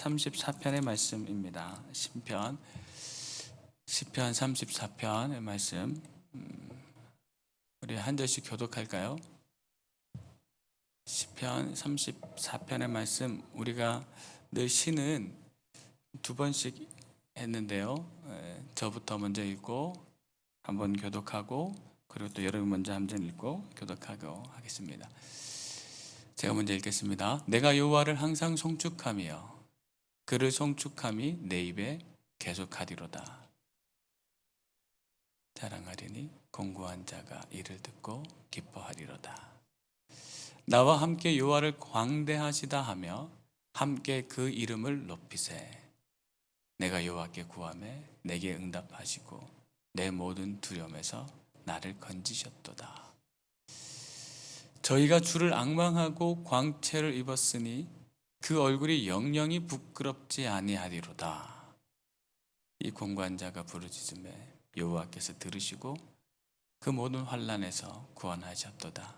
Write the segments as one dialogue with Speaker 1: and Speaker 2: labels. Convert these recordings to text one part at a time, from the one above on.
Speaker 1: 34편의 말씀입니다. 시편 34편의 말씀, 우리 한 절씩 교독할까요? 시편 34편의 말씀, 우리가 늘 시는 두 번씩 했는데요. 저부터 먼저 읽고 한번 교독하고, 그리고 또 여러분 먼저 한 절 읽고 교독하고 하겠습니다. 제가 먼저 읽겠습니다. 내가 여호와를 항상 송축하며 그를 송축함이 내 입에 계속하리로다. 자랑하리니 공고한 자가 이를 듣고 기뻐하리로다. 나와 함께 여호와를 광대하시다 하며 함께 그 이름을 높이세. 내가 여호와께 구하매 내게 응답하시고 내 모든 두려움에서 나를 건지셨도다. 저희가 주를 앙망하고 광채를 입었으니 그 얼굴이 영영이 부끄럽지 아니하리로다. 이 공고한 자가 부르짖음에 여호와께서 들으시고 그 모든 환난에서 구원하셨도다.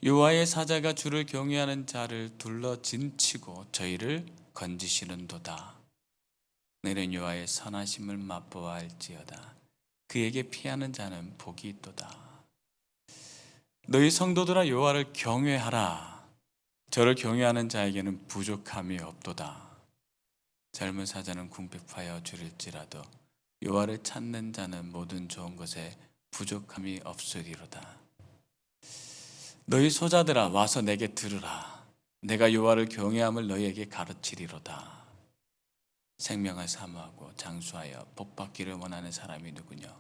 Speaker 1: 여호와의 사자가 주를 경외하는 자를 둘러 진치고 저희를 건지시는도다. 너희는 여호와의 선하심을 맛보아 알지어다. 그에게 피하는 자는 복이 있도다. 너희 성도들아 여호와를 경외하라. 저를 경외하는 자에게는 부족함이 없도다. 젊은 사자는 궁핍하여 줄일지라도 여호와를 찾는 자는 모든 좋은 것에 부족함이 없으리로다. 너희 소자들아 와서 내게 들으라. 내가 여호와를 경외함을 너희에게 가르치리로다. 생명을 사모하고 장수하여 복받기를 원하는 사람이 누구냐?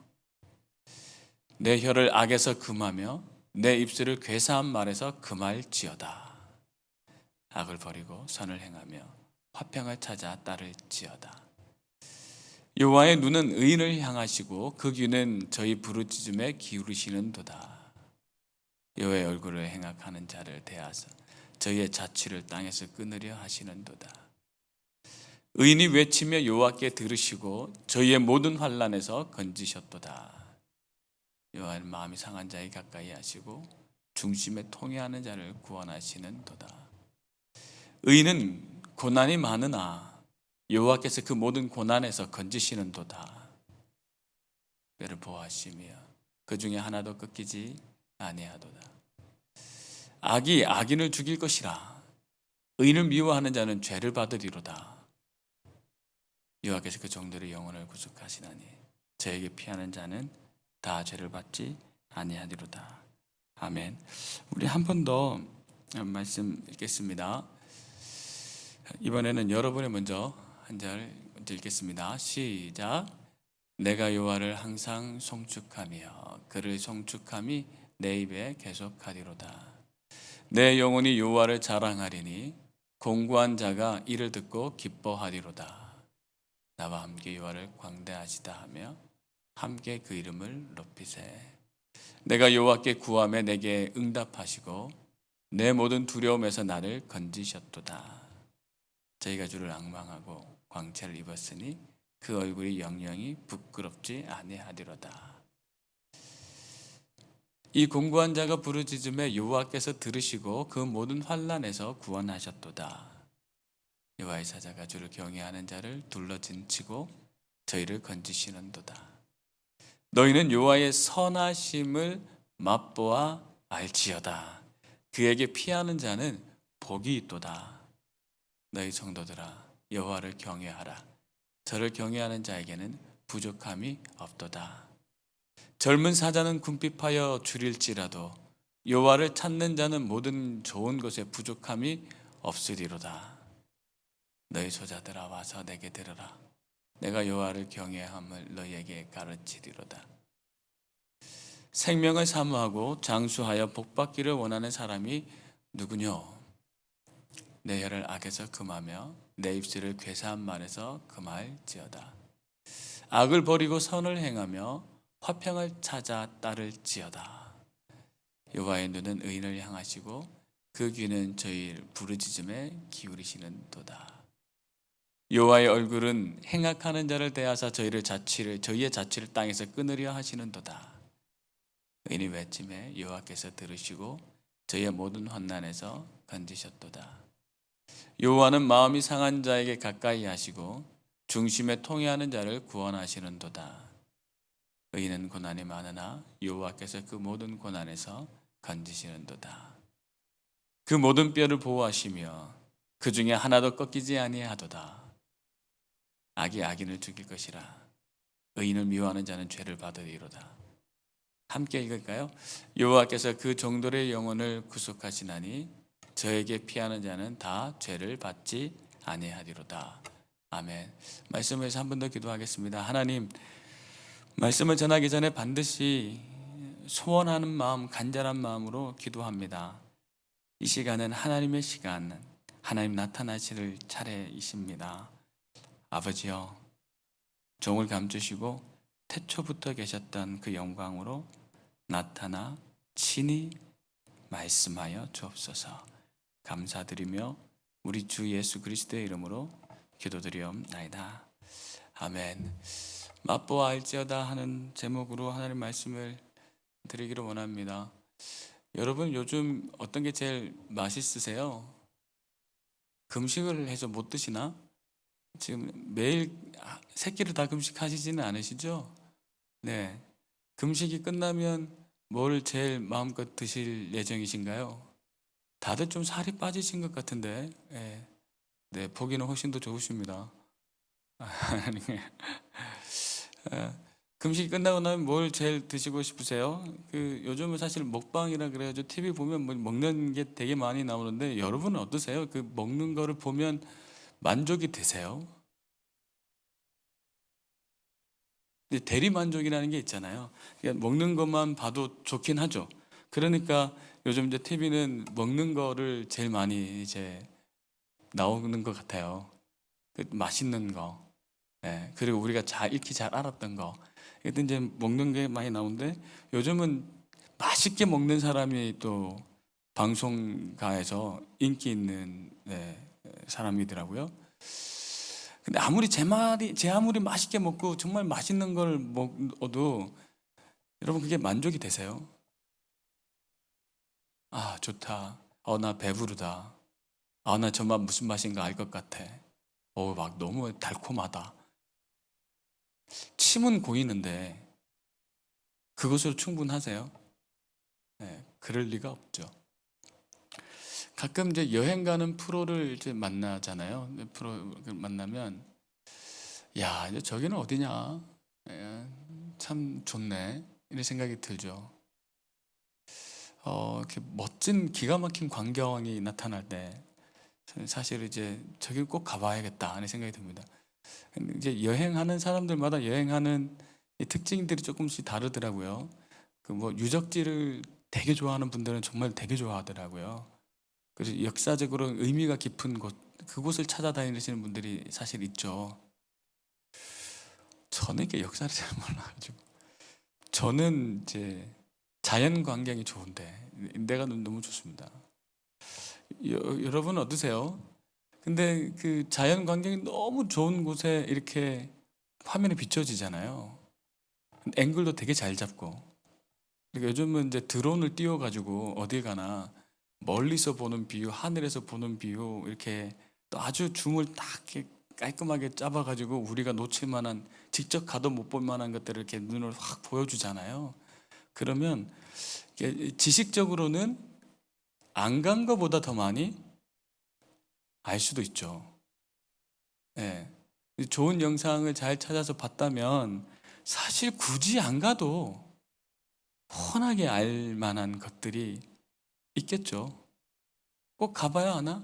Speaker 1: 내 혀를 악에서 금하며 내 입술을 괴사한 말에서 금할지어다. 악을 버리고 선을 행하며 화평을 찾아 따를지어다. 여호와의 눈은 의인을 향하시고 그 귀는 저희 부르짖음에 기울이시는도다. 여호와의 얼굴을 행악하는 자를 대하사 저희의 자취를 땅에서 끊으려 하시는도다. 의인이 외치며 여호와께 들으시고 저희의 모든 환난에서 건지셨도다. 여호와는 마음이 상한 자에 가까이 하시고 중심에 통회하는 자를 구원하시는도다. 의인은 고난이 많으나 여호와께서 그 모든 고난에서 건지시는도다. 뼈를 보호하시며 그 중에 하나도 꺾이지 아니하도다. 악이 악인을 죽일 것이라. 의인을 미워하는 자는 죄를 받으리로다. 여호와께서 그 종들의 영혼을 구속하시나니 저에게 피하는 자는 다 죄를 받지 아니하리로다. 아멘. 우리 한 번 더 말씀 읽겠습니다. 이번에는 여러분이 먼저 한 절 읽겠습니다. 시작. 내가 여호와를 항상 송축하며 그를 송축함이 내 입에 계속하리로다. 내 영혼이 여호와를 자랑하리니 공고한 자가 이를 듣고 기뻐하리로다. 나와 함께 여호와를 광대하시다 하며 함께 그 이름을 높이세. 내가 여호와께 구하매 내게 응답하시고 내 모든 두려움에서 나를 건지셨도다. 저희가 주를 앙망하고 광채를 입었으니 그 얼굴이 영영이 부끄럽지 아니하리로다. 이 공고한 자가 부르짖음에 여호와께서 들으시고 그 모든 환난에서 구원하셨도다. 여호와의 사자가 주를 경외하는 자를 둘러 진치고 저희를 건지시는도다. 너희는 여호와의 선하심을 맛보아 알지어다. 그에게 피하는 자는 복이 있도다. 너희 성도들아 여호와를 경외하라. 저를 경외하는 자에게는 부족함이 없도다. 젊은 사자는 궁핍하여 줄일지라도 여호와를 찾는 자는 모든 좋은 것에 부족함이 없으리로다. 너희 소자들아 와서 내게 들으라. 내가 여호와를 경외함을 너희에게 가르치리로다. 생명을 사모하고 장수하여 복받기를 원하는 사람이 누구뇨? 내 혀를 악에서 금하며 내 입술을 괴사한 말에서 금할지어다. 악을 버리고 선을 행하며 화평을 찾아 따를지어다. 여호와의 눈은 의인을 향하시고 그 귀는 저희 부르짖음에 기울이시는도다. 여호와의 얼굴은 행악하는 자를 대하사 저희의 자취를 땅에서 끊으려 하시는도다. 의인이 외침에 여호와께서 들으시고 저희의 모든 환난에서 건지셨도다. 여호와는 마음이 상한 자에게 가까이 하시고 중심에 통회하는 자를 구원하시는도다. 의인은 고난이 많으나 여호와께서 그 모든 고난에서 건지시는도다. 그 모든 뼈를 보호하시며 그 중에 하나도 꺾이지 아니하도다. 악이 악인을 죽일 것이라. 의인을 미워하는 자는 죄를 받으리로다. 함께 읽을까요? 여호와께서 그 종들의 영혼을 구속하시나니 저에게 피하는 자는 다 죄를 받지 아니하리로다. 아멘. 말씀에서 한 번 더 기도하겠습니다. 하나님, 말씀을 전하기 전에 반드시 소원하는 마음, 간절한 마음으로 기도합니다. 이 시간은 하나님의 시간, 하나님 나타나실 차례이십니다. 아버지여, 종을 감추시고 태초부터 계셨던 그 영광으로 나타나 친히 말씀하여 주옵소서. 감사드리며 우리 주 예수 그리스도의 이름으로 기도드리옵나이다. 아멘. 맛보아 알지어다 하는 제목으로 하나님 말씀을 드리기를 원합니다. 여러분, 요즘 어떤 게 제일 맛있으세요? 금식을 해서 못 드시나? 지금 매일 세 끼를 다 금식하시지는 않으시죠? 네. 금식이 끝나면 뭘 제일 마음껏 드실 예정이신가요? 다들 좀 살이 빠지신 것 같은데, 네, 보기는 훨씬 더 좋으십니다. 금식이 끝나고 나면 뭘 제일 드시고 싶으세요? 요즘은 사실 먹방이라 그래가지고 TV 보면 뭐 먹는 게 되게 많이 나오는데, 여러분은 어떠세요? 그 먹는 거를 보면 만족이 되세요? 근데 대리 만족이라는 게 있잖아요. 그러니까 먹는 것만 봐도 좋긴 하죠. 그러니까 요즘 이제 TV는 먹는 거를 제일 많이 이제 나오는 것 같아요. 맛있는 거. 네, 그리고 우리가 익히 잘 알았던 거. 그때 이제 먹는 게 많이 나오는데, 요즘은 맛있게 먹는 사람이 또 방송가에서 인기 있는 사람이더라고요. 근데 제 아무리 맛있게 먹고 정말 맛있는 걸 먹어도 여러분, 그게 만족이 되세요? 아, 좋다. 나 배부르다. 나 저 맛 무슨 맛인가 알 것 같아. 막 너무 달콤하다. 침은 고이는데 그것으로 충분하세요? 네, 그럴 리가 없죠. 가끔 이제 여행 가는 프로를 이제 만나잖아요. 프로 만나면, 야, 이제 저기는 어디냐? 참 좋네. 이런 생각이 들죠. 이렇게 멋진 기가 막힌 광경이 나타날 때 사실 이제 저길 꼭 가봐야겠다 하는 생각이 듭니다. 근데 이제 여행하는 사람들마다 여행하는 이 특징들이 조금씩 다르더라고요. 뭐 유적지를 되게 좋아하는 분들은 정말 되게 좋아하더라고요. 그래서 역사적으로 의미가 깊은 곳, 그곳을 찾아다니시는 분들이 사실 있죠. 저는 이게 역사를 잘 몰라가지고, 저는 이제 자연 광경이 좋은데, 내가 너무 좋습니다. 여러분 어떠세요? 근데 그 자연 광경이 너무 좋은 곳에 이렇게 화면이 비춰지잖아요. 앵글도 되게 잘 잡고. 그러니까 요즘은 이제 드론을 띄워가지고 어딜 가나 멀리서 보는 뷰, 하늘에서 보는 뷰, 이렇게 또 아주 줌을 딱 이렇게 깔끔하게 잡아가지고 우리가 놓칠 만한, 직접 가도 못 볼 만한 것들을 이렇게 눈으로 확 보여주잖아요. 그러면 지식적으로는 안 간 것보다 더 많이 알 수도 있죠. 예. 좋은 영상을 잘 찾아서 봤다면 사실 굳이 안 가도 훤하게 알 만한 것들이 있겠죠. 꼭 가봐야 하나?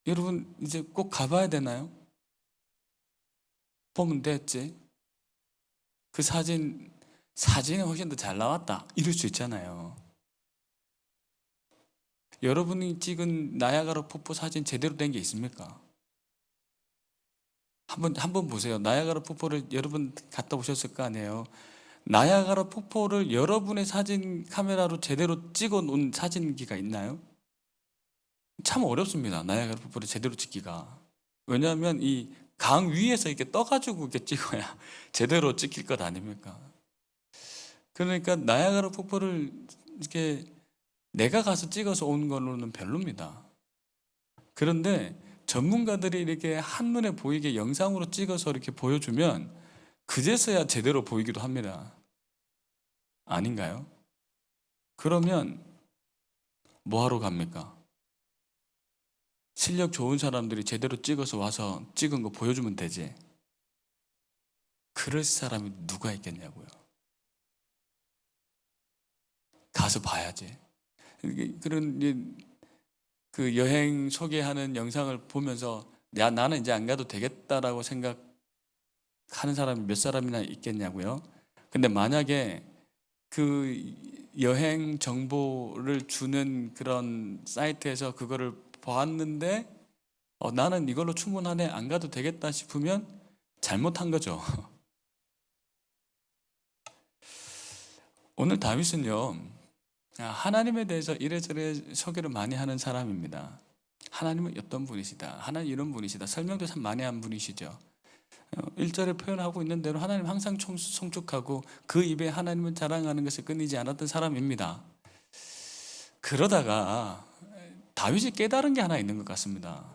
Speaker 1: 여러분, 이제 꼭 가봐야 되나요? 보면 됐지. 그 사진이 훨씬 더 잘 나왔다. 이럴 수 있잖아요. 여러분이 찍은 나야가라 폭포 사진 제대로 된 게 있습니까? 한번 보세요. 나야가라 폭포를 여러분 갔다 오셨을 거 아니에요. 나야가라 폭포를 여러분의 사진 카메라로 제대로 찍어 놓은 사진기가 있나요? 참 어렵습니다. 나야가라 폭포를 제대로 찍기가. 왜냐하면 이 강 위에서 이렇게 떠가지고 이렇게 찍어야 제대로 찍힐 것 아닙니까? 그러니까 나야가라 폭포를 이렇게 내가 가서 찍어서 온 거로는 별로입니다. 그런데 전문가들이 이렇게 한눈에 보이게 영상으로 찍어서 이렇게 보여주면 그제서야 제대로 보이기도 합니다. 아닌가요? 그러면 뭐 하러 갑니까? 실력 좋은 사람들이 제대로 찍어서 와서 찍은 거 보여주면 되지. 그럴 사람이 누가 있겠냐고요. 가서 봐야지. 그런 그 여행 소개하는 영상을 보면서 야, 나는 이제 안 가도 되겠다라고 생각하는 사람이 몇 사람이나 있겠냐고요. 근데 만약에 그 여행 정보를 주는 그런 사이트에서 그거를 보았는데 나는 이걸로 충분하네, 안 가도 되겠다 싶으면 잘못한 거죠. 오늘 다윗은요, 하나님에 대해서 이래저래 소개를 많이 하는 사람입니다. 하나님은 어떤 분이시다, 하나님 이런 분이시다, 설명도 참 많이 한 분이시죠. 1절에 표현하고 있는 대로 하나님 항상 송축하고 그 입에 하나님을 자랑하는 것을 끊이지 않았던 사람입니다. 그러다가 다윗이 깨달은 게 하나 있는 것 같습니다.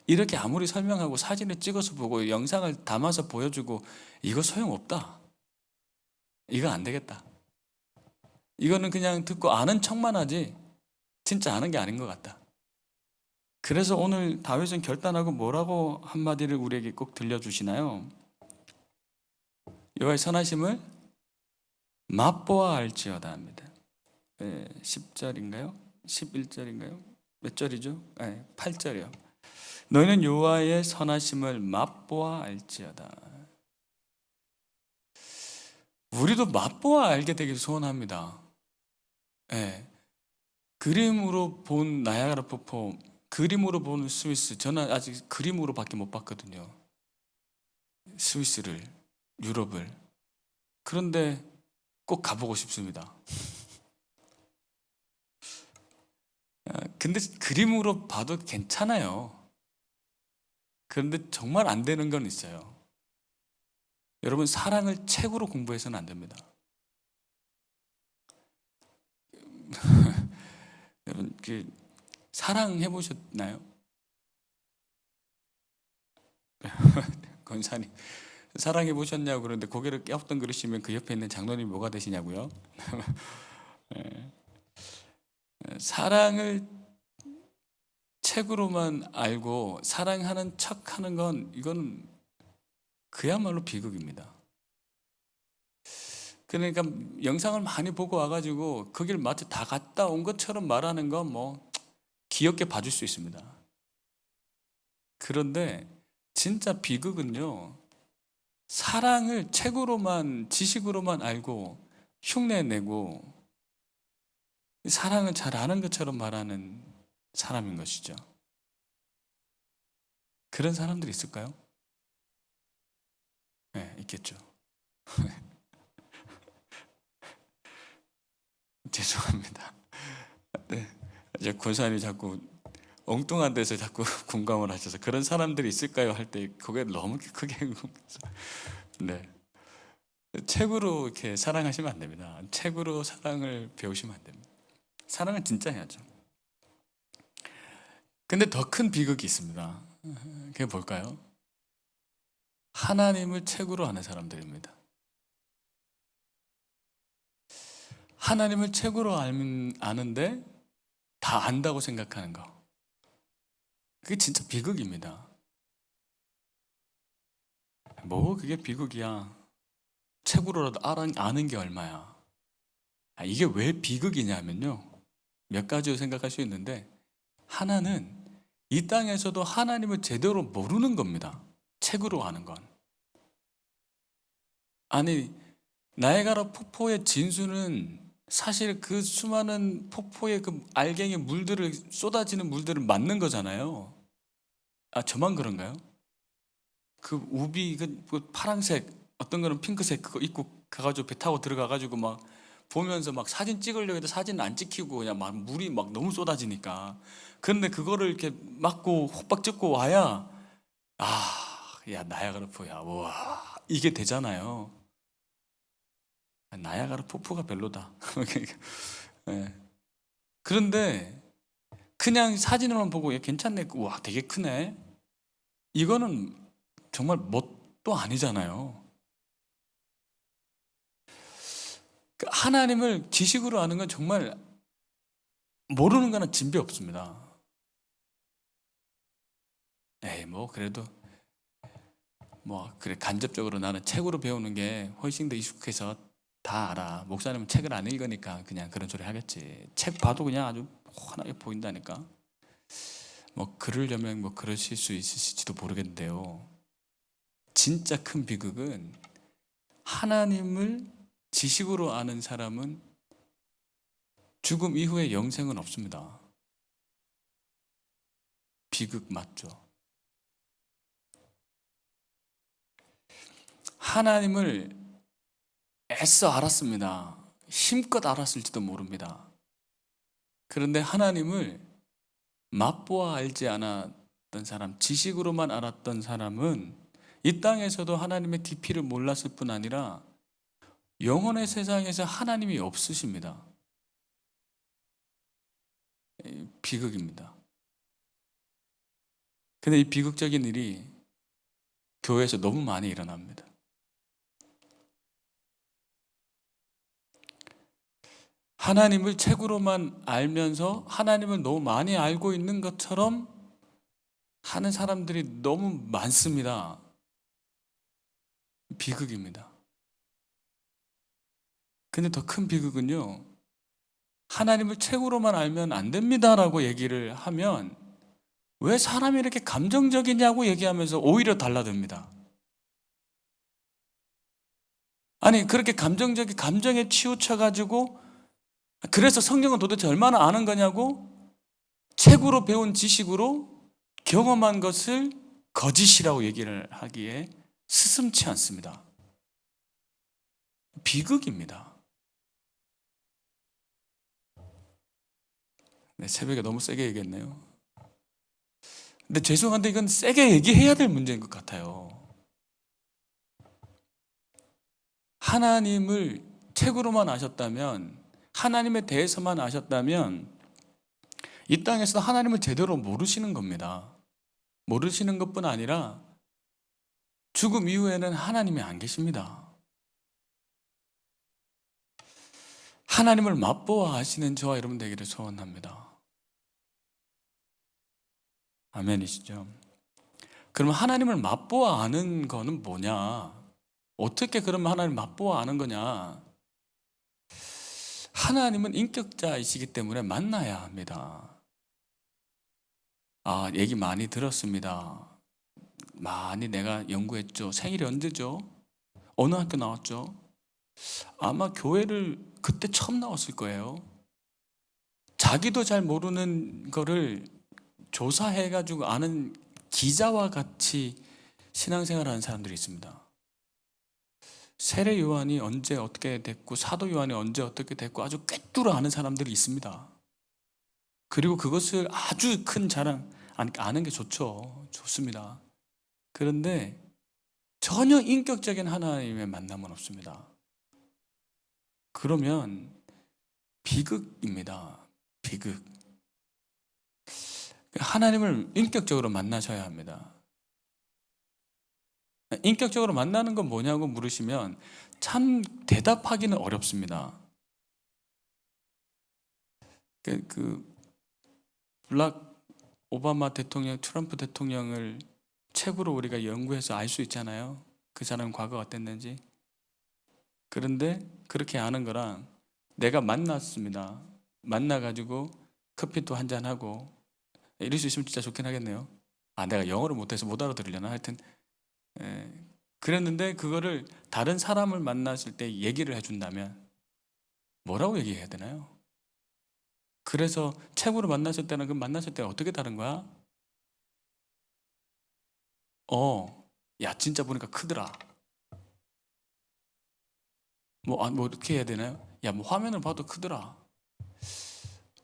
Speaker 1: 이렇게 아무리 설명하고 사진을 찍어서 보고 영상을 담아서 보여주고 이거 소용없다, 이거 안 되겠다, 이거는 그냥 듣고 아는 척만 하지 진짜 아는 게 아닌 것 같다. 그래서 오늘 다윗은 결단하고 뭐라고 한마디를 우리에게 꼭 들려주시나요? 여호와의 선하심을 맛보아 알지어다 합니다. 10절인가요? 11절인가요? 몇 절이죠? 8절이요. 너희는 여호와의 선하심을 맛보아 알지어다. 우리도 맛보아 알게 되길 소원합니다. 그림으로 본 나야가라 폭포, 그림으로 본 스위스, 저는 아직 그림으로밖에 못 봤거든요. 스위스를, 유럽을. 그런데 꼭 가보고 싶습니다. 근데 그림으로 봐도 괜찮아요. 그런데 정말 안 되는 건 있어요. 여러분, 사랑을 책으로 공부해서는 안 됩니다. 여러분, 사랑 해보셨나요? 권사님, 사랑해 보셨냐고 그러는데 고개를 깨우뚱그리시면 그 옆에 있는 장로님이 뭐가 되시냐고요? 사랑을 책으로만 알고 사랑하는 척하는 건 이건 그야말로 비극입니다. 그러니까 영상을 많이 보고 와가지고 거길 마치 다 갔다 온 것처럼 말하는 건 뭐 귀엽게 봐줄 수 있습니다. 그런데 진짜 비극은요, 사랑을 책으로만, 지식으로만 알고 흉내내고 사랑을 잘 아는 것처럼 말하는 사람인 것이죠. 그런 사람들이 있을까요? 네, 있겠죠. 죄송합니다. 네, 이제 권사님이 자꾸 엉뚱한 데서 자꾸 공감을 하셔서 그런 사람들이 있을까요? 할 때 고개를 너무 크게 네, 책으로 이렇게 사랑하시면 안 됩니다. 책으로 사랑을 배우시면 안 됩니다. 사랑은 진짜 해야죠. 근데 더 큰 비극이 있습니다. 그게 뭘까요? 하나님을 책으로 아는 사람들입니다. 하나님을 책으로 아는데 다 안다고 생각하는 거, 그게 진짜 비극입니다. 뭐 그게 비극이야, 책으로라도 아는 게 얼마야. 이게 왜 비극이냐면요, 몇 가지로 생각할 수 있는데, 하나는 이 땅에서도 하나님을 제대로 모르는 겁니다. 책으로 아는 건. 아니, 나이아가라 폭포의 진수는 사실 그 수많은 폭포의 그 알갱이 물들을, 쏟아지는 물들을 막는 거잖아요. 저만 그런가요? 그 우비, 그 파란색, 어떤 거는 핑크색 그거 입고 가가지고 배 타고 들어가가지고 막 보면서 막 사진 찍으려고 해도 사진 안 찍히고 그냥 막 물이 막 너무 쏟아지니까. 그런데 그거를 이렇게 막고 호박 찍고 와야 야, 나야가라 폭포야, 와, 이게 되잖아요. 나야가라 폭포가 별로다. 네. 그런데 그냥 사진으로만 보고 얘 괜찮네, 와 되게 크네, 이거는 정말 뭣도 아니잖아요. 하나님을 지식으로 아는 건 정말 모르는 거는 진배 없습니다. 에이 뭐 그래도 뭐 그래, 간접적으로 나는 책으로 배우는 게 훨씬 더 익숙해서 다 알아. 목사님은 책을 안 읽으니까 그냥 그런 소리 하겠지. 책 봐도 그냥 아주 훤하게 보인다니까. 뭐 그러려면 뭐 그러실 수 있으실지도 모르겠는데요. 진짜 큰 비극은 하나님을 지식으로 아는 사람은 죽음 이후에 영생은 없습니다. 비극 맞죠? 하나님을 애써 알았습니다. 힘껏 알았을지도 모릅니다. 그런데 하나님을 맛보아 알지 않았던 사람, 지식으로만 알았던 사람은 이 땅에서도 하나님의 깊이를 몰랐을 뿐 아니라 영혼의 세상에서 하나님이 없으십니다. 비극입니다. 근데 이 비극적인 일이 교회에서 너무 많이 일어납니다. 하나님을 책으로만 알면서 하나님을 너무 많이 알고 있는 것처럼 하는 사람들이 너무 많습니다. 비극입니다. 근데 더 큰 비극은요, 하나님을 책으로만 알면 안 됩니다라고 얘기를 하면 왜 사람이 이렇게 감정적이냐고 얘기하면서 오히려 달라듭니다. 아니 그렇게 감정에 치우쳐가지고 그래서 성경은 도대체 얼마나 아는 거냐고 책으로 배운 지식으로 경험한 것을 거짓이라고 얘기를 하기에 스승치 않습니다. 비극입니다. 네, 새벽에 너무 세게 얘기했네요. 근데 죄송한데 이건 세게 얘기해야 될 문제인 것 같아요. 하나님을 책으로만 아셨다면, 하나님에 대해서만 아셨다면 이 땅에서 하나님을 제대로 모르시는 겁니다. 모르시는 것뿐 아니라 죽음 이후에는 하나님이 안 계십니다. 하나님을 맛보아 아시는 저와 여러분 되기를 소원합니다. 아멘이시죠? 그럼 하나님을 맛보아 아는 거는 뭐냐? 어떻게 그러면 하나님을 맛보아 아는 거냐? 하나님은 인격자이시기 때문에 만나야 합니다. 아, 얘기 많이 들었습니다. 많이 내가 연구했죠. 생일이 언제죠? 어느 학교 나왔죠? 아마 교회를 그때 처음 나왔을 거예요. 자기도 잘 모르는 거를 조사해가지고 아는 기자와 같이 신앙생활하는 사람들이 있습니다. 세례 요한이 언제 어떻게 됐고 사도 요한이 언제 어떻게 됐고 아주 꿰뚫어 아는 사람들이 있습니다. 그리고 그것을 아주 큰 자랑, 아는 게 좋죠. 좋습니다. 그런데 전혀 인격적인 하나님의 만남은 없습니다. 그러면 비극입니다. 비극. 하나님을 인격적으로 만나셔야 합니다. 인격적으로 만나는 건 뭐냐고 물으시면 참 대답하기는 어렵습니다. 블락 오바마 대통령, 트럼프 대통령을 책으로 우리가 연구해서 알 수 있잖아요. 그 사람 과거가 어땠는지. 그런데 그렇게 아는 거랑 내가 만났습니다. 만나가지고 커피도 한잔하고 이럴 수 있으면 진짜 좋긴 하겠네요. 아, 내가 영어를 못해서 못 알아들으려나? 하여튼 그랬는데 그거를 다른 사람을 만났을 때 얘기를 해준다면 뭐라고 얘기해야 되나요? 그래서 책으로 만났을 때는 그 만났을 때 어떻게 다른 거야? 야 진짜 보니까 크더라. 뭐 어떻게 해야 되나요? 야 뭐 화면을 봐도 크더라.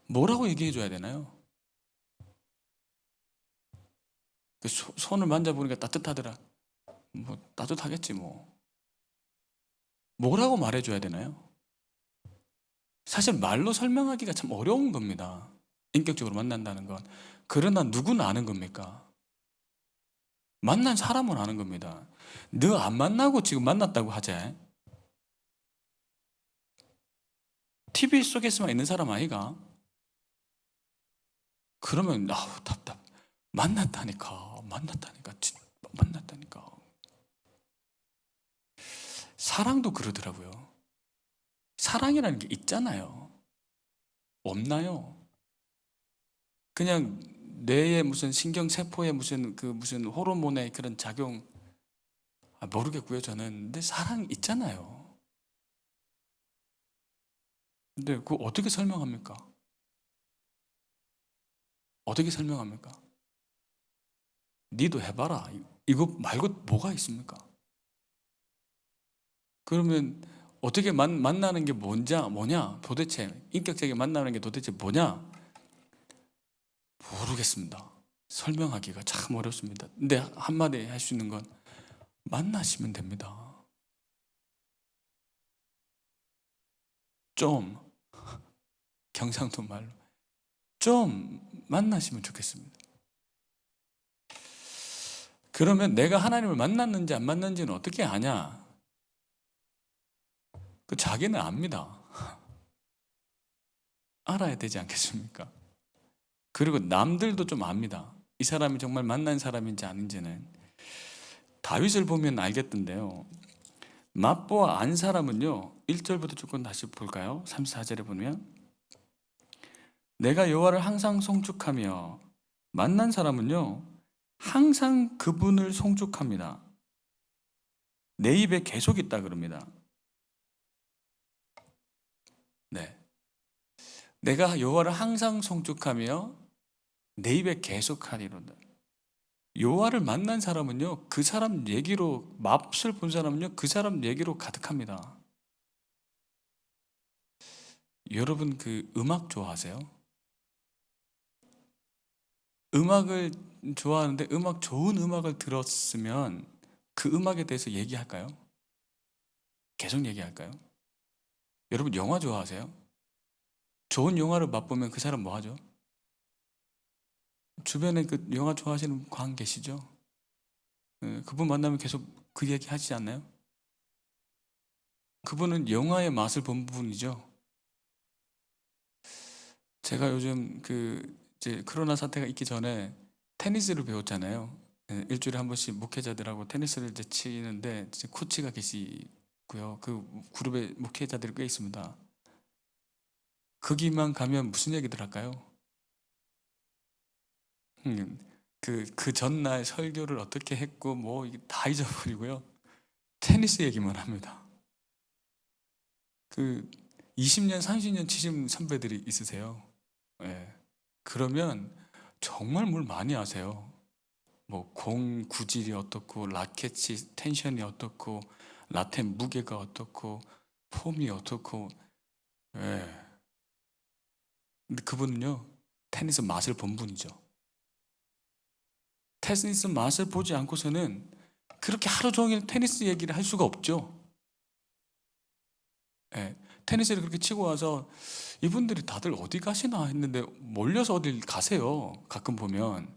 Speaker 1: 뭐라고 얘기해 줘야 되나요? 그 손을 만져보니까 따뜻하더라. 뭐 따뜻하겠지 뭐. 뭐라고 말해줘야 되나요? 사실 말로 설명하기가 참 어려운 겁니다. 인격적으로 만난다는 건. 그러나 누구는 아는 겁니까? 만난 사람은 아는 겁니다. 너 안 만나고 지금 만났다고 하재. TV 속에서만 있는 사람 아이가? 그러면 아우 답답. 만났다니까. 만났다니까. 사랑도 그러더라고요. 사랑이라는 게 있잖아요. 없나요? 그냥 뇌의 무슨 신경세포의 무슨 호르몬의 그런 작용, 모르겠고요, 저는. 근데 사랑 있잖아요. 근데 그거 어떻게 설명합니까? 어떻게 설명합니까? 니도 해봐라. 이거 말고 뭐가 있습니까? 그러면 어떻게 만나는 게 뭐냐? 도대체 인격적인 만나는 게 도대체 뭐냐? 모르겠습니다. 설명하기가 참 어렵습니다. 근데 한마디 할 수 있는 건 만나시면 됩니다. 좀 경상도 말로 좀 만나시면 좋겠습니다. 그러면 내가 하나님을 만났는지 안 만났는지는 어떻게 아냐? 그 자기는 압니다. 알아야 되지 않겠습니까? 그리고 남들도 좀 압니다. 이 사람이 정말 만난 사람인지 아닌지는. 다윗을 보면 알겠던데요. 맛보아 안 사람은요. 1절부터 조금 다시 볼까요? 34절에 보면 내가 여호와를 항상 송축하며 만난 사람은요. 항상 그분을 송축합니다. 내 입에 계속 있다 그럽니다. 네. 내가 여호와를 항상 송축하며 내 입에 계속하리로다. 여호와를 만난 사람은요, 그 사람 얘기로, 맛을 본 사람은요, 그 사람 얘기로 가득합니다. 여러분 그 음악 좋아하세요? 음악을 좋아하는데 좋은 음악을 들었으면 그 음악에 대해서 얘기할까요? 계속 얘기할까요? 여러분 영화 좋아하세요? 좋은 영화를 맛보면 그 사람 뭐 하죠? 주변에 그 영화 좋아하시는 관 계시죠? 그분 만나면 계속 그 얘기 하시지 않나요? 그분은 영화의 맛을 본 분이죠. 제가 요즘 이제 코로나 사태가 있기 전에 테니스를 배웠잖아요. 일주일에 한 번씩 목회자들하고 테니스를 이제 치는데 이제 코치가 계시고요. 그 그룹에 목회자들이 꽤 있습니다. 거기만 가면 무슨 얘기들 할까요? 그 전날 설교를 어떻게 했고 뭐 이게 다 잊어버리고요. 테니스 얘기만 합니다. 그 20년, 30년 치신 선배들이 있으세요. 예. 그러면 정말 물 많이 아세요. 뭐 공 구질이 어떻고 라켓이 텐션이 어떻고 라켓 무게가 어떻고 폼이 어떻고. 예. 근데 그분은요 테니스 맛을 본 분이죠. 테니스 맛을 보지 않고서는 그렇게 하루 종일 테니스 얘기를 할 수가 없죠. 예. 테니스를 그렇게 치고 와서 이분들이 다들 어디 가시나 했는데 몰려서 어딜 가세요. 가끔 보면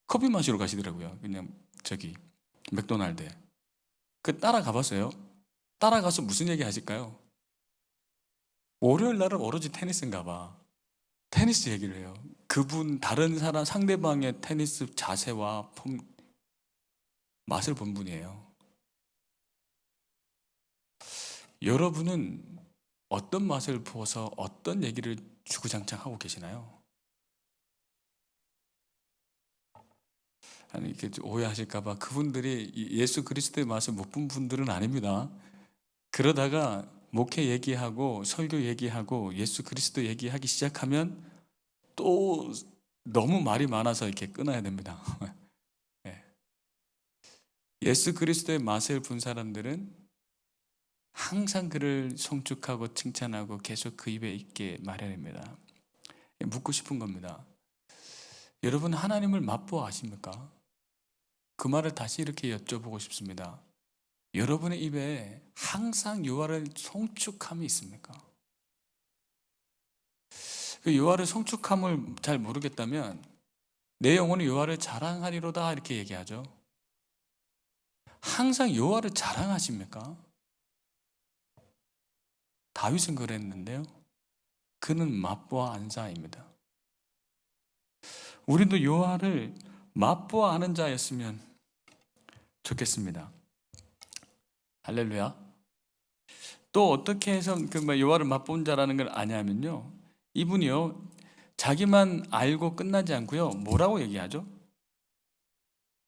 Speaker 1: 커피 마시러 가시더라고요. 그냥 저기 맥도날드에. 그 따라가 봤어요. 따라가서 무슨 얘기 하실까요? 월요일 날은 오로지 테니스인가 봐. 테니스 얘기를 해요. 그분 다른 사람 상대방의 테니스 자세와 폼 맛을 본 분이에요. 여러분은 어떤 맛을 보아서 어떤 얘기를 주구장창 하고 계시나요? 아니 이렇게 오해하실까봐 그분들이 예수 그리스도의 맛을 못 본 분들은 아닙니다. 그러다가 목회 얘기하고 설교 얘기하고 예수 그리스도 얘기하기 시작하면 또 너무 말이 많아서 이렇게 끊어야 됩니다. 예. 예수 그리스도의 맛을 본 사람들은 항상 그를 송축하고 칭찬하고 계속 그 입에 있게 마련입니다. 묻고 싶은 겁니다. 여러분 하나님을 맛보아 아십니까? 그 말을 다시 이렇게 여쭤보고 싶습니다. 여러분의 입에 항상 여호와를 송축함이 있습니까? 그 여호와를 송축함을 잘 모르겠다면 내 영혼이 여호와를 자랑하리로다 이렇게 얘기하죠. 항상 여호와를 자랑하십니까? 다윗은 그랬는데요. 그는 맛보아 안 자입니다. 우리도 여호와를 맛보아 아는 자였으면 좋겠습니다. 할렐루야. 또 어떻게 해서 그 여호와를 맛본 자라는 걸 아냐면요. 이분이요. 자기만 알고 끝나지 않고요. 뭐라고 얘기하죠?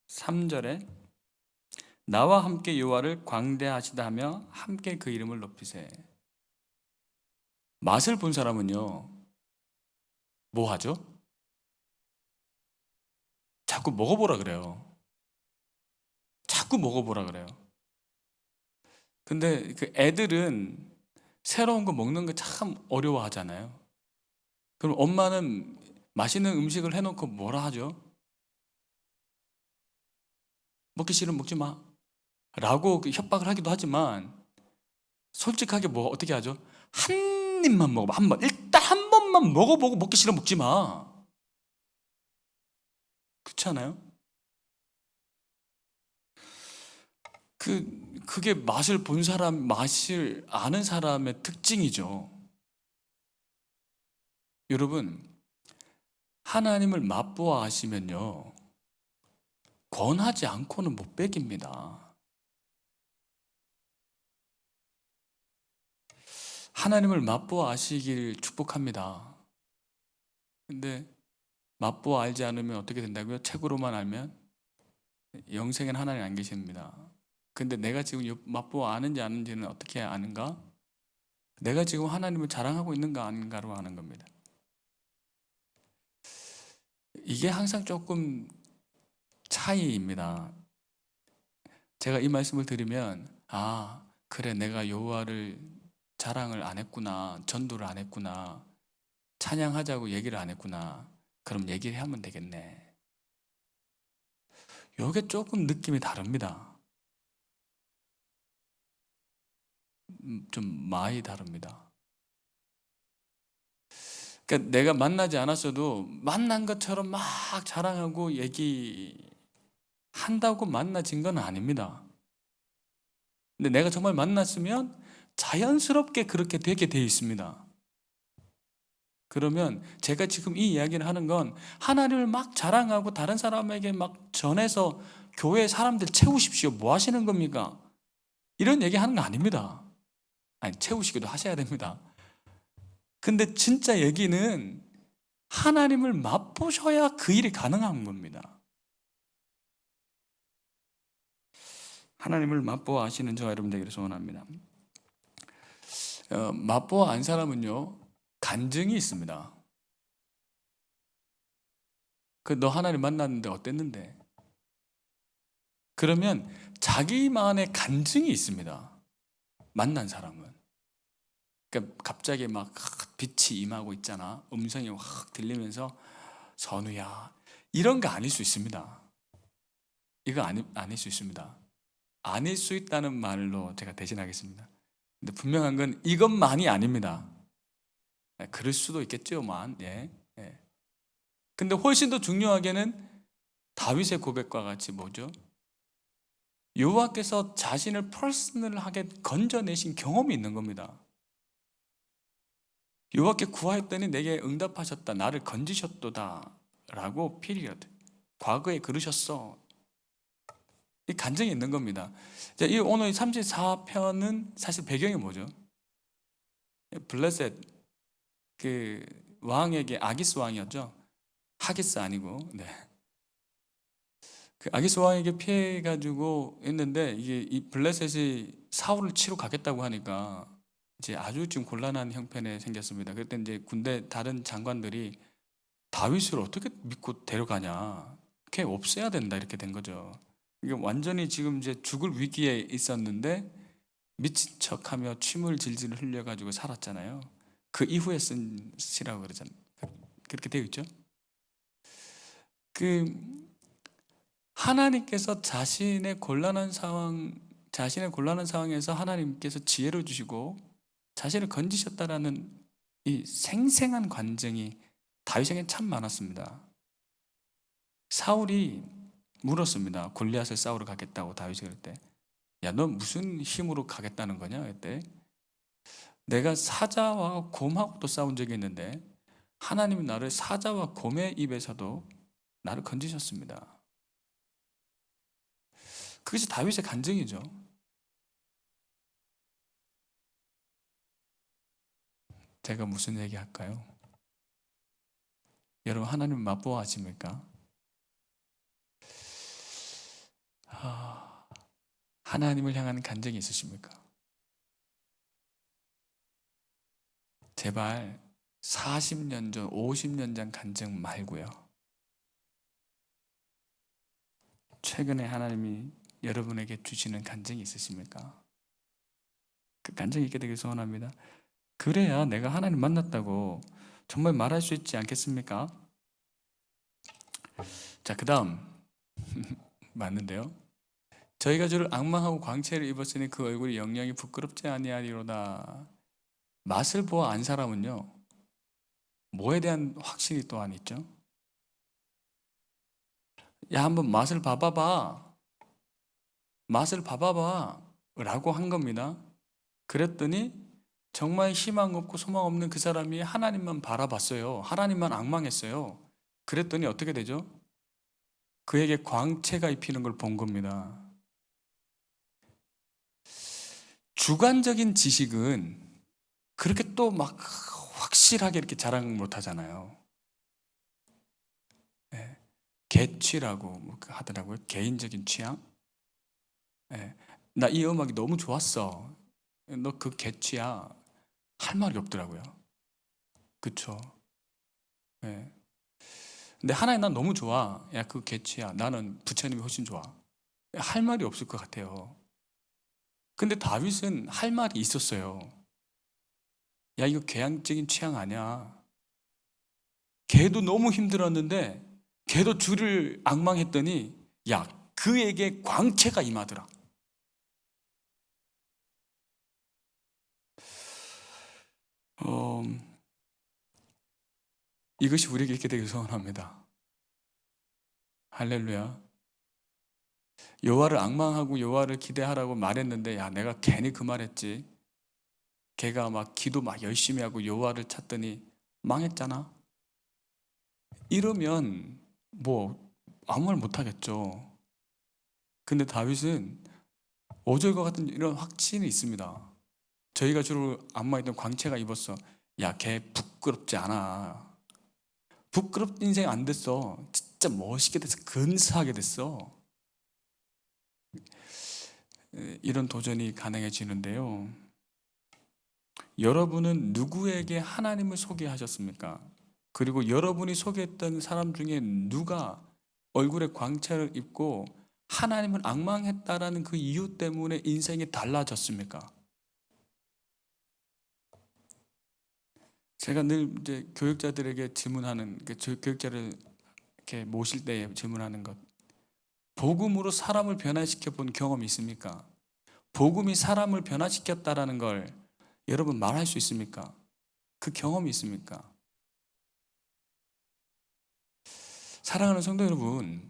Speaker 1: 3절에 나와 함께 여호와를 광대하시다 하며 함께 그 이름을 높이세. 맛을 본 사람은요. 뭐 하죠? 자꾸 먹어보라 그래요. 자꾸 먹어보라 그래요. 근데 그 애들은 새로운 거 먹는 거 참 어려워하잖아요. 그럼 엄마는 맛있는 음식을 해놓고 뭐라 하죠? 먹기 싫으면 먹지 마 라고 협박을 하기도 하지만 솔직하게 뭐 어떻게 하죠? 한 입만 먹어봐. 한 번. 일단 한 번만 먹어보고 먹기 싫으면 먹지 마. 그렇지 않아요? 그게 맛을 본 사람, 맛을 아는 사람의 특징이죠. 여러분, 하나님을 맛보아 아시면요. 권하지 않고는 못 베깁니다. 하나님을 맛보아 아시길 축복합니다. 근데 맛보아 알지 않으면 어떻게 된다고요? 책으로만 알면 영생엔 하나님 안 계십니다. 근데 내가 지금 맛보아 아는지 아는지는 어떻게 아는가? 내가 지금 하나님을 자랑하고 있는가 아닌가로 아는 겁니다. 이게 항상 조금 차이입니다. 제가 이 말씀을 드리면 그래 내가 여호와를 자랑을 안 했구나, 전도를 안 했구나, 찬양하자고 얘기를 안 했구나. 그럼 얘기를 하면 되겠네. 이게 조금 느낌이 다릅니다. 좀 많이 다릅니다. 그러니까 내가 만나지 않았어도 만난 것처럼 막 자랑하고 얘기한다고 만나진 건 아닙니다. 근데 내가 정말 만났으면 자연스럽게 그렇게 되게 돼 있습니다. 그러면 제가 지금 이 이야기를 하는 건 하나님을 막 자랑하고 다른 사람에게 막 전해서 교회 사람들 채우십시오. 뭐 하시는 겁니까? 이런 얘기 하는 거 아닙니다. 아니, 채우시기도 하셔야 됩니다. 근데 진짜 얘기는 하나님을 맛보셔야 그 일이 가능한 겁니다. 하나님을 맛보아 아시는 저와 여러분 되기를 소원합니다. 맛보아 안 사람은요, 간증이 있습니다. 너 하나님 만났는데 어땠는데? 그러면 자기만의 간증이 있습니다. 만난 사람은. 그러니까 갑자기 막 빛이 임하고 있잖아. 음성이 확 들리면서 선우야. 이런 거 아닐 수 있습니다. 이거 아닐 수 있습니다. 아닐 수 있다는 말로 제가 대신하겠습니다. 근데 분명한 건 이것만이 아닙니다. 그럴 수도 있겠죠만. 예. 근데 훨씬 더 중요하게는 다윗의 고백과 같이 뭐죠? 여호와께서 자신을 퍼스널하게 건져내신 경험이 있는 겁니다. 여호와께 구하였더니 내게 응답하셨다. 나를 건지셨도다. 라고 피리어드. 과거에 그러셨어. 이 간증이 있는 겁니다. 이 오늘 34편은 사실 배경이 뭐죠? 블레셋 그 왕에게 아기스 왕이었죠. 하기스 아니고, 네. 그 아기스 왕에게 피해가지고 있는데 이게 이 블레셋이 사울을 치러 가겠다고 하니까 이제 아주 지금 곤란한 형편에 생겼습니다. 그때 이제 군대 다른 장관들이 다윗을 어떻게 믿고 데려가냐, 걔 없애야 된다 이렇게 된 거죠. 이게 완전히 지금 이제 죽을 위기에 있었는데 미친 척하며 침을 질질 흘려가지고 살았잖아요. 그 이후에 쓴 시라고 그러잖아요. 그렇게 되어 있죠. 하나님께서 자신의 곤란한 상황에서 하나님께서 지혜를 주시고 자신을 건지셨다라는 이 생생한 간증이 다윗에게 참 많았습니다. 사울이 물었습니다. 골리앗을 싸우러 가겠다고 다윗이 그럴 때, 야, 너 무슨 힘으로 가겠다는 거냐? 그때 내가 사자와 곰하고도 싸운 적이 있는데 하나님이 나를 사자와 곰의 입에서도 나를 건지셨습니다. 그것이 다윗의 간증이죠. 제가 무슨 얘기 할까요? 여러분, 하나님 맛보아하십니까? 하나님을 향한 간증이 있으십니까? 제발 40년 전, 50년 전 간증 말고요. 최근에 하나님이 여러분에게 주시는 간증이 있으십니까? 그 간증이 있게 되길 소원합니다. 그래야 내가 하나님 만났다고 정말 말할 수 있지 않겠습니까? 자, 그 다음 맞는데요. 저희가 주를 앙망하고 광채를 입었으니 그 얼굴이 영영이 부끄럽지 아니하리로다. 맛을 보아 안 사람은요, 뭐에 대한 확신이 또한 있죠? 야, 한번 맛을 봐봐봐. 맛을 봐봐봐. 라고 한 겁니다. 그랬더니 정말 희망 없고 소망 없는 그 사람이 하나님만 바라봤어요. 하나님만 앙망했어요. 그랬더니 어떻게 되죠? 그에게 광채가 입히는 걸 본 겁니다. 주관적인 지식은 그렇게 또 막 확실하게 이렇게 자랑 못 하잖아요. 네. 개취라고 뭐 하더라고요. 개인적인 취향. 네. 나 이 음악이 너무 좋았어. 너 그 개취야. 할 말이 없더라고요. 그쵸? 네. 근데 하나님 난 너무 좋아. 야, 그 개취야. 나는 부처님이 훨씬 좋아. 할 말이 없을 것 같아요. 근데 다윗은 할 말이 있었어요. 야, 이거 개인적인 취향 아니야. 걔도 너무 힘들었는데 걔도 주를 앙망했더니 야, 그에게 광채가 임하더라. 어, 이것이 우리에게 있게 되길 소원합니다. 할렐루야. 여호와를 앙망하고 여호와를 기대하라고 말했는데 야, 내가 괜히 그 말했지. 걔가 막 기도 막 열심히 하고 여호와를 찾더니 망했잖아. 이러면 뭐 아무 말 못하겠죠. 근데 다윗은 어제와 같은 이런 확신이 있습니다. 저희가 주로 안마했던 광채가 입었어. 야, 걔 부끄럽지 않아. 부끄럽 인생 안 됐어. 진짜 멋있게 됐어. 근사하게 됐어. 이런 도전이 가능해지는데요. 여러분은 누구에게 하나님을 소개하셨습니까? 그리고 여러분이 소개했던 사람 중에 누가 얼굴에 광채를 입고 하나님을 앙망했다라는 그 이유 때문에 인생이 달라졌습니까? 제가 늘 이제 교육자들에게 질문하는, 교육자를 이렇게 모실 때 질문하는 것. 복음으로 사람을 변화시켜 본 경험이 있습니까? 복음이 사람을 변화시켰다라는 걸 여러분 말할 수 있습니까? 그 경험이 있습니까? 사랑하는 성도 여러분,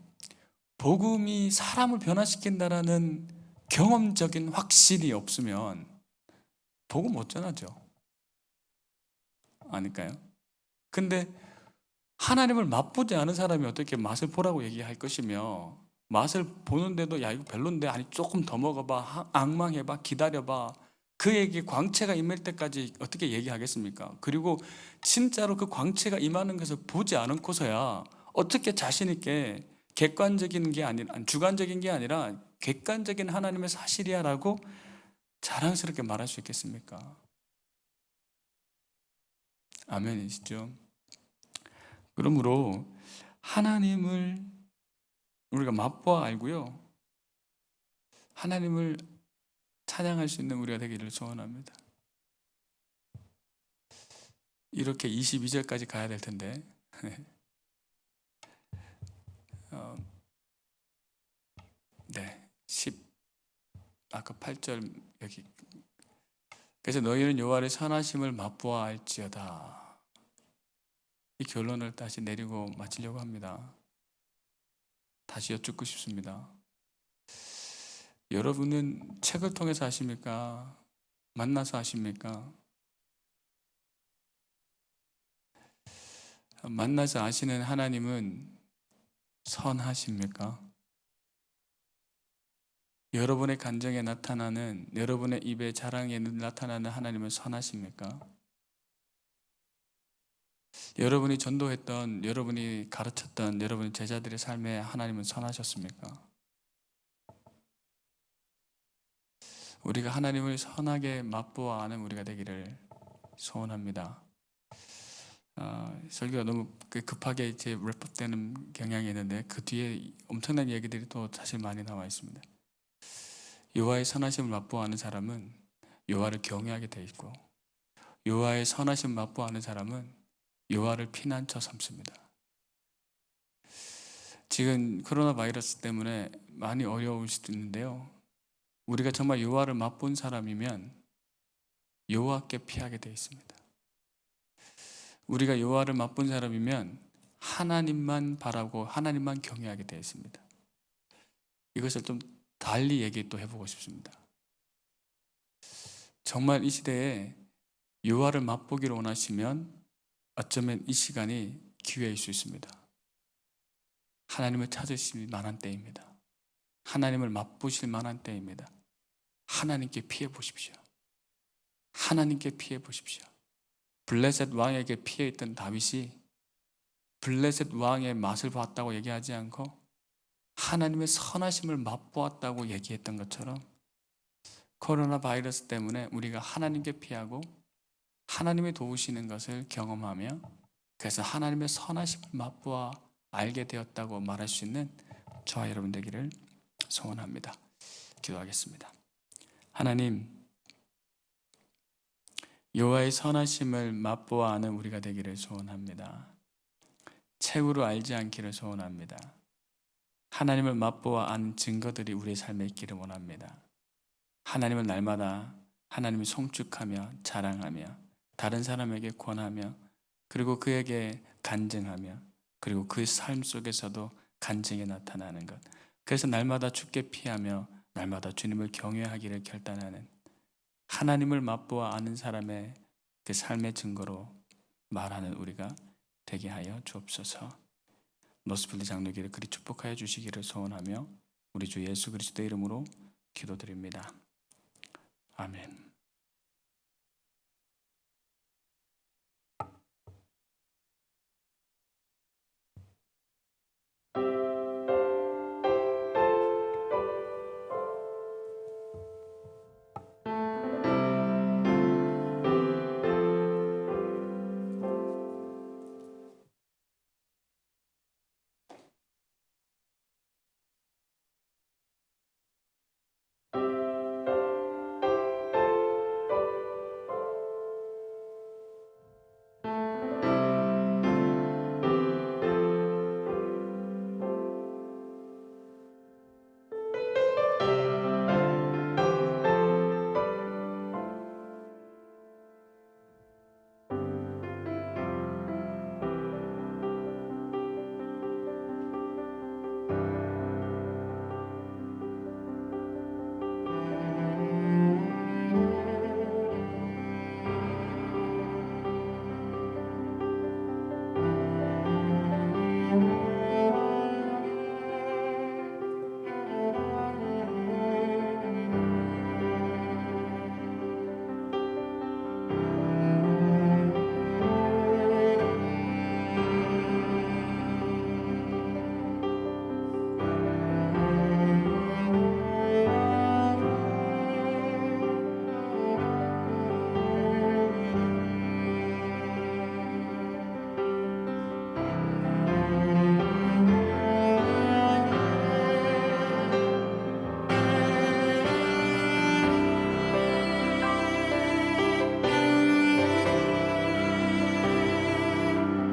Speaker 1: 복음이 사람을 변화시킨다라는 경험적인 확신이 없으면 복음 어쩌나죠? 아닐까요? 근데 하나님을 맛보지 않은 사람이 어떻게 맛을 보라고 얘기할 것이며 맛을 보는데도 야, 이거 별론데 아니 조금 더 먹어봐, 앙망해봐, 기다려봐, 그에게 광채가 임할 때까지 어떻게 얘기하겠습니까? 그리고 진짜로 그 광채가 임하는 것을 보지 않고서야 어떻게 자신 있게 객관적인 게 아니라, 주관적인 게 아니라 객관적인 하나님의 사실이야라고 자랑스럽게 말할 수 있겠습니까? 아멘이시죠? 그러므로 하나님을 우리가 맛보아 알고요, 하나님을 찬양할 수 있는 우리가 되기를 소원합니다. 이렇게 22절까지 가야 될 텐데 네, 10 아까 8절 여기 그래서 너희는 여호와의 선하심을 맛보아 알지어다. 이 결론을 다시 내리고 마치려고 합니다. 다시 여쭙고 싶습니다. 여러분은 책을 통해서 아십니까? 만나서 아십니까? 만나서 아시는 하나님은 선하십니까? 여러분의 감정에 나타나는, 여러분의 입에 자랑에 나타나는 하나님은 선하십니까? 여러분이 전도했던, 여러분이 가르쳤던 여러분의 제자들의 삶에 하나님은 선하셨습니까? 우리가 하나님을 선하게 맛보아 아는 우리가 되기를 소원합니다. 설교가 너무 급하게 이제 랩업되는 경향이 있는데 그 뒤에 엄청난 얘기들이 또 사실 많이 나와 있습니다. 여호와의 선하심을 맛보아 아는 사람은 여호와를 경외하게 돼 있고, 여호와의 선하심을 맛보아 아는 사람은 여호와를 피난처 삼습니다. 지금 코로나 바이러스 때문에 많이 어려울 수도 있는데요, 우리가 정말 여호와를 맛본 사람이면 여호와께 피하게 돼 있습니다. 우리가 여호와를 맛본 사람이면 하나님만 바라고 하나님만 경외하게 되어 있습니다. 이것을 좀 달리 얘기 또 해보고 싶습니다. 정말 이 시대에 여호와를 맛보기를 원하시면 어쩌면 이 시간이 기회일 수 있습니다. 하나님을 찾으실 만한 때입니다. 하나님을 맛보실 만한 때입니다. 하나님께 피해 보십시오. 하나님께 피해 보십시오. 블레셋 왕에게 피해 있던 다윗이 블레셋 왕의 맛을 봤다고 얘기하지 않고 하나님의 선하심을 맛보았다고 얘기했던 것처럼, 코로나 바이러스 때문에 우리가 하나님께 피하고 하나님이 도우시는 것을 경험하며, 그래서 하나님의 선하심을 맛보아 알게 되었다고 말할 수 있는 저와 여러분 되기를 소원합니다. 기도하겠습니다. 하나님, 여호와의 선하심을 맛보아 아는 우리가 되기를 소원합니다. 책으로 알지 않기를 소원합니다. 하나님을 맛보아 아는 증거들이 우리의 삶에 있기를 원합니다. 하나님을 날마다 하나님을 송축하며 자랑하며 다른 사람에게 권하며, 그리고 그에게 간증하며, 그리고 그 삶 속에서도 간증이 나타나는 것, 그래서 날마다 주께 피하며 날마다 주님을 경외하기를 결단하는, 하나님을 맛보아 아는 사람의 그 삶의 증거로 말하는 우리가 되게 하여 주옵소서. 노스필드 장로교를 그리 축복하여 주시기를 소원하며 우리 주 예수 그리스도의 이름으로 기도드립니다. 아멘.